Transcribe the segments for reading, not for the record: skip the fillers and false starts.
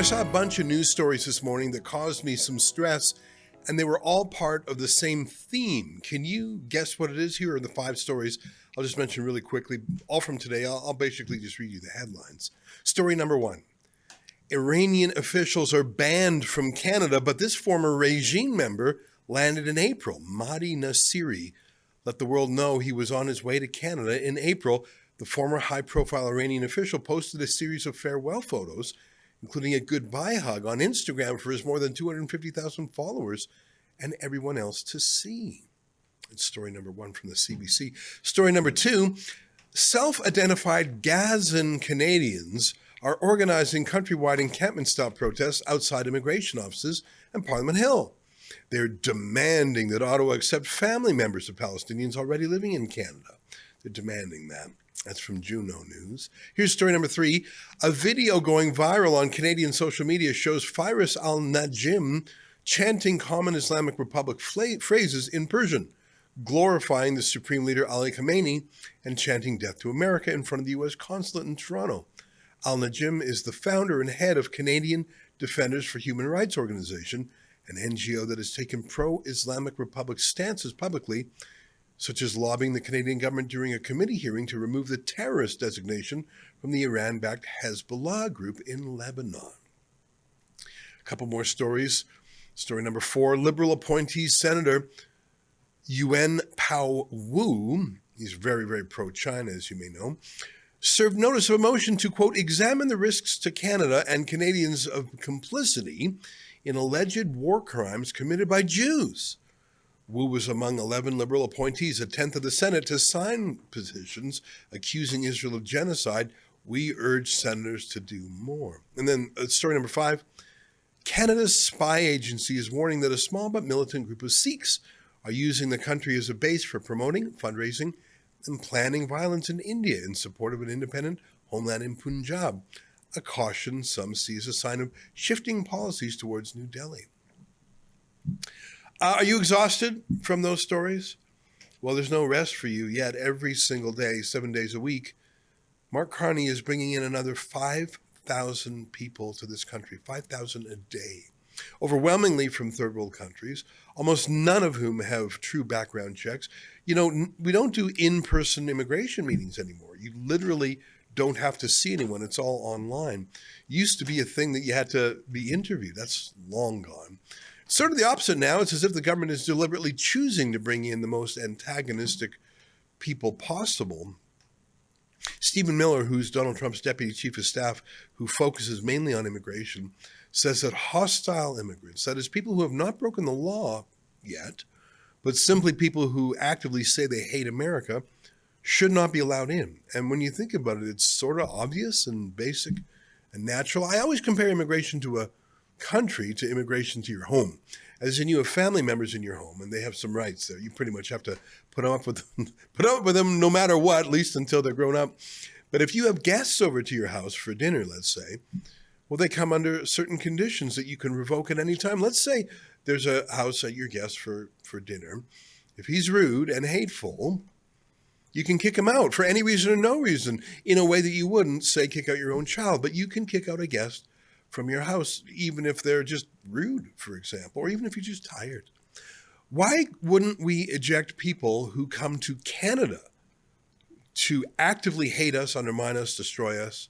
I saw a bunch of news stories this morning that caused me some stress, and they were all part of the same theme. Can you guess what it is? Here are the 5 stories. I'll just mention really quickly, all from today. I'll basically just read you the headlines. Story number 1. Iranian officials are banned from Canada, but this former regime member landed in April. Mahdi Nasiri let the world know he was on his way to Canada in April. The former high-profile Iranian official posted a series of farewell photos, including a goodbye hug on Instagram for his more than 250,000 followers and everyone else to see. It's story number 1 from the CBC. Story number 2, self-identified Gazan Canadians are organizing countrywide encampment-style protests outside immigration offices and Parliament Hill. They're demanding that Ottawa accept family members of Palestinians already living in Canada. They're demanding that. That's from Juno News. Here's story number 3. A video going viral on Canadian social media shows Firas al-Najim chanting common Islamic Republic phrases in Persian, glorifying the Supreme Leader Ali Khamenei and chanting death to America in front of the U.S. consulate in Toronto. Al-Najim is the founder and head of Canadian Defenders for Human Rights Organization, an NGO that has taken pro-Islamic Republic stances publicly, such as lobbying the Canadian government during a committee hearing to remove the terrorist designation from the Iran-backed Hezbollah group in Lebanon. A couple more stories. Story number 4, Liberal appointee Senator Yuen Pao Wu, he's very, very pro-China, as you may know, served notice of a motion to, quote, examine the risks to Canada and Canadians of complicity in alleged war crimes committed by Jews. Wu was among 11 Liberal appointees, a 10th of the Senate, to sign petitions accusing Israel of genocide. We urge senators to do more. And then story number 5, Canada's spy agency is warning that a small but militant group of Sikhs are using the country as a base for promoting, fundraising, and planning violence in India in support of an independent homeland in Punjab, a caution some see as a sign of shifting policies towards New Delhi. Are you exhausted from those stories? Well, there's no rest for you yet. Every single day, 7 days a week, Mark Carney is bringing in another 5,000 people to this country, 5,000 a day, overwhelmingly from third world countries, almost none of whom have true background checks. You know, we don't do in-person immigration meetings anymore. You literally don't have to see anyone. It's all online. Used to be a thing that you had to be interviewed. That's long gone. Sort of the opposite now. It's as if the government is deliberately choosing to bring in the most antagonistic people possible. Stephen Miller, who's Donald Trump's deputy chief of staff, who focuses mainly on immigration, says that hostile immigrants, that is, people who have not broken the law yet, but simply people who actively say they hate America, should not be allowed in. And when you think about it, it's sort of obvious and basic and natural. I always compare immigration to a country to immigration to your home. As in, you have family members in your home and they have some rights there. You pretty much have to put up with them no matter what, at least until they're grown up. But if you have guests over to your house for dinner, let's say, well, they come under certain conditions that you can revoke at any time. Let's say there's a house at your guest for dinner. If he's rude and hateful, you can kick him out for any reason or no reason, in a way that you wouldn't, say, kick out your own child. But you can kick out a guest from your house, even if they're just rude, for example, or even if you're just tired. Why wouldn't we eject people who come to Canada to actively hate us, undermine us, destroy us,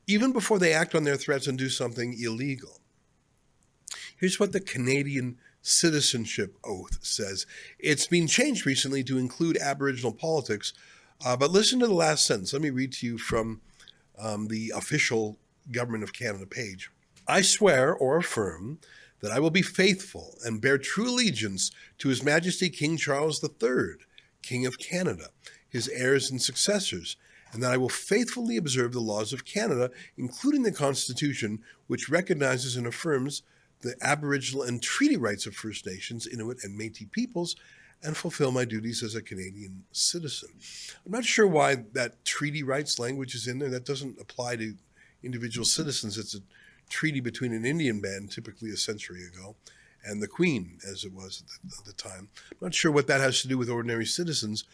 even before they act on their threats and do something illegal? Here's what the Canadian Citizenship Oath says. It's been changed recently to include Aboriginal politics, but listen to the last sentence. Let me read to you from the official Government of Canada page. I swear or affirm that I will be faithful and bear true allegiance to His Majesty King Charles III, King of Canada, his heirs and successors, and that I will faithfully observe the laws of Canada, including the Constitution, which recognizes and affirms the Aboriginal and treaty rights of First Nations, Inuit, and Métis peoples, and fulfill my duties as a Canadian citizen. I'm not sure why that treaty rights language is in there. That doesn't apply to individual citizens. It's a treaty between an Indian band, typically a century ago, and the Queen, as it was at the time. I'm not sure what that has to do with ordinary citizens.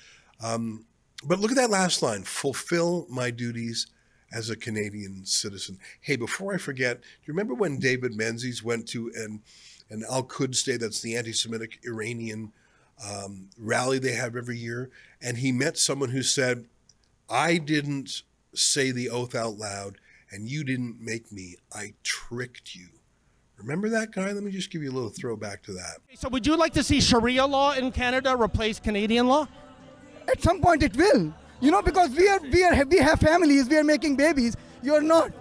But look at that last line, fulfill my duties as a Canadian citizen. Hey, before I forget, do you remember when David Menzies went to an Al-Quds Day, that's the anti-Semitic Iranian rally they have every year, and he met someone who said, I didn't say the oath out loud, and you didn't make me. I tricked you. Remember that guy? Let me just give you a little throwback to that. So would you like to see Sharia law in Canada replace Canadian law? At some point it will. Because we have families, we are making babies. You're not.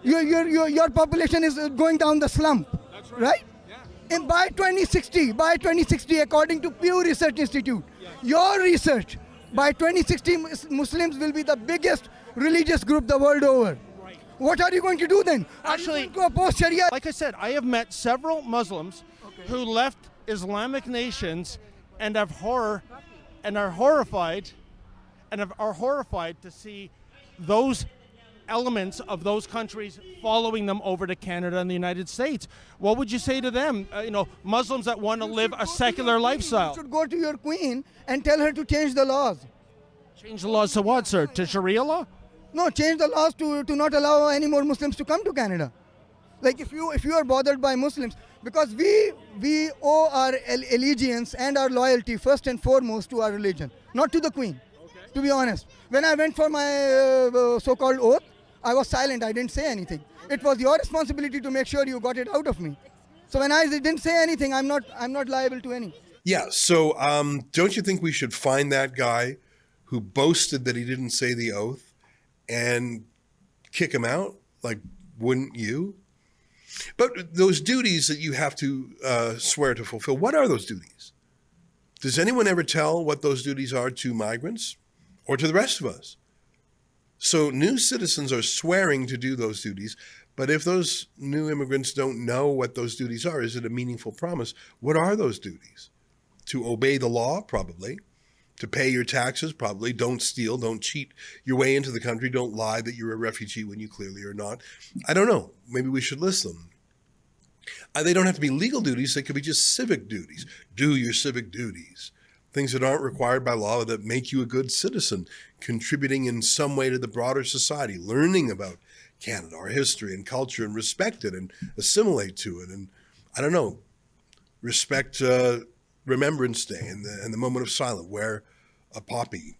Your population is going down the slump. That's right? Yeah. And by 2060, according to Pew Research Institute, your research, by 2060, Muslims will be the biggest religious group the world over. Right. What are you going to do then? Actually, are you going to oppose Sharia? Like I said, I have met several Muslims who left Islamic nations and are horrified to see those elements of those countries following them over to Canada and the United States. What would you say to them? Muslims that want to live a secular lifestyle. You should go to your queen and tell her to change the laws. Change the laws to what, sir? To Sharia law? No, change the laws to not allow any more Muslims to come to Canada. Like if you are bothered by Muslims, because we owe our allegiance and our loyalty first and foremost to our religion, not to the queen. To be honest, when I went for my so-called oath, I was silent. I didn't say anything. It was your responsibility to make sure you got it out of me. So when I didn't say anything, I'm not liable to any. Yeah. So don't you think we should find that guy who boasted that he didn't say the oath and kick him out? Like, wouldn't you? But those duties that you have to swear to fulfill, what are those duties? Does anyone ever tell what those duties are to migrants or to the rest of us? So new citizens are swearing to do those duties, but if those new immigrants don't know what those duties are, is it a meaningful promise? What are those duties? To obey the law, probably. To pay your taxes, probably. Don't steal, don't cheat your way into the country, don't lie that you're a refugee when you clearly are not. I don't know. Maybe we should list them. They don't have to be legal duties. They could be just civic duties. Do your civic duties. Things that aren't required by law that make you a good citizen, contributing in some way to the broader society, learning about Canada, our history and culture, and respect it and assimilate to it. And I don't know, respect Remembrance Day and the moment of silence, wear a poppy.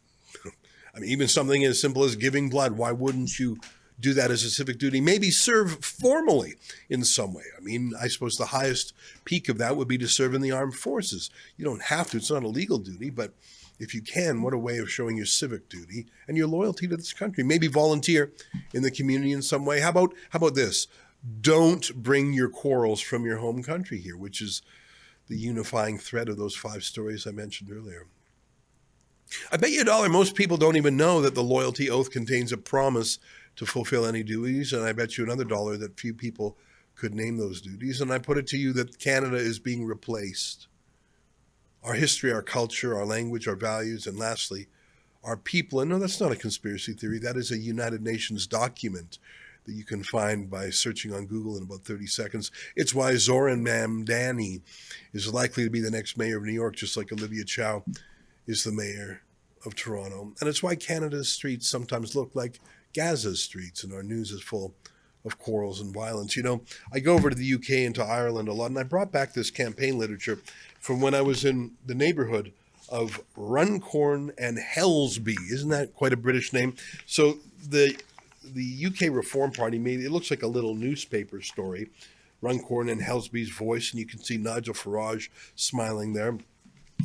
I mean, even something as simple as giving blood. Why wouldn't you do that as a civic duty? Maybe serve formally in some way. I mean, I suppose the highest peak of that would be to serve in the armed forces. You don't have to. It's not a legal duty, but if you can, what a way of showing your civic duty and your loyalty to this country. Maybe volunteer in the community in some way. How about this? Don't bring your quarrels from your home country here, which is the unifying thread of those 5 stories I mentioned earlier. I bet you $1 most people don't even know that the loyalty oath contains a promise to fulfill any duties, and I bet you another $1 that few people could name those duties. And I put it to you that Canada is being replaced. Our history, our culture, our language, our values, and lastly, our people. And no, that's not a conspiracy theory. That is a United Nations document that you can find by searching on Google in about 30 seconds. It's why Zoran Mamdani is likely to be the next mayor of New York, just like Olivia Chow is the mayor of Toronto. And it's why Canada's streets sometimes look like Gaza's streets, and our news is full of quarrels and violence. I go over to the UK and to Ireland a lot, and I brought back this campaign literature from when I was in the neighborhood of Runcorn and Helsby. Isn't that quite a British name? So the UK Reform Party it looks like a little newspaper story, Runcorn and Helsby's voice, and you can see Nigel Farage smiling there.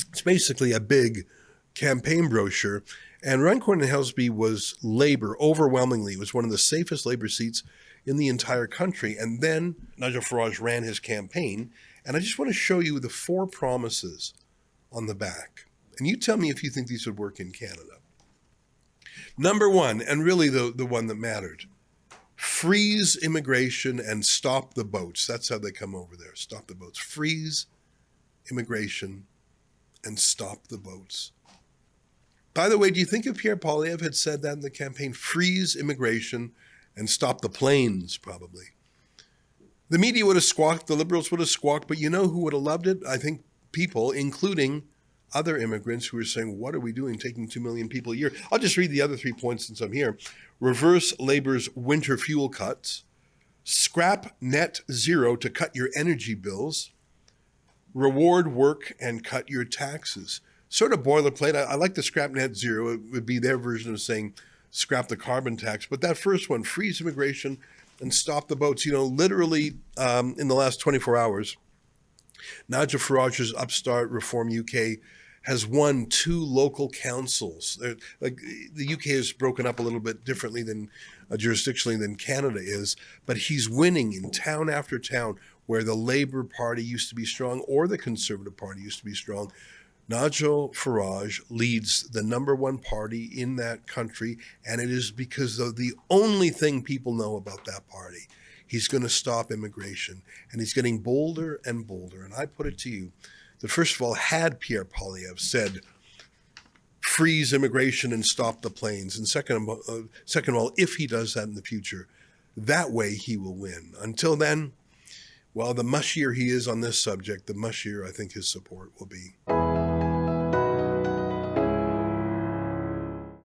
It's basically a big campaign brochure, and Runcorn and Helsby was Labour overwhelmingly. It was one of the safest Labour seats in the entire country. And then Nigel Farage ran his campaign, and I just want to show you the 4 promises on the back. And you tell me if you think these would work in Canada. Number 1, and really the one that mattered, freeze immigration and stop the boats. That's how they come over there, stop the boats. Freeze immigration and stop the boats. By the way, do you think if Pierre Poilievre had said that in the campaign, freeze immigration and stop the planes, probably? The media would have squawked, the Liberals would have squawked, but you know who would have loved it? I think people, including other immigrants who are saying, what are we doing taking 2 million people a year? I'll just read the other 3 points since I'm here. Reverse labor's winter fuel cuts, scrap net zero to cut your energy bills, reward work and cut your taxes. Sort of boilerplate. I like the scrap net zero. It would be their version of saying scrap the carbon tax. But that first one, freeze immigration and stop the boats. Literally in the last 24 hours, Nigel Farage's upstart Reform UK has won 2 local councils. Like the UK is broken up a little bit differently than jurisdictionally than Canada is, but he's winning in town after town where the Labour Party used to be strong or the Conservative Party used to be strong. Nigel Farage leads the number 1 party in that country, and it is because of the only thing people know about that party. He's going to stop immigration, and he's getting bolder and bolder. And I put it to you that, first of all, had Pierre Poilievre said, freeze immigration and stop the planes, and second of all, if he does that in the future, that way he will win. Until then, well, the mushier he is on this subject, the mushier I think his support will be.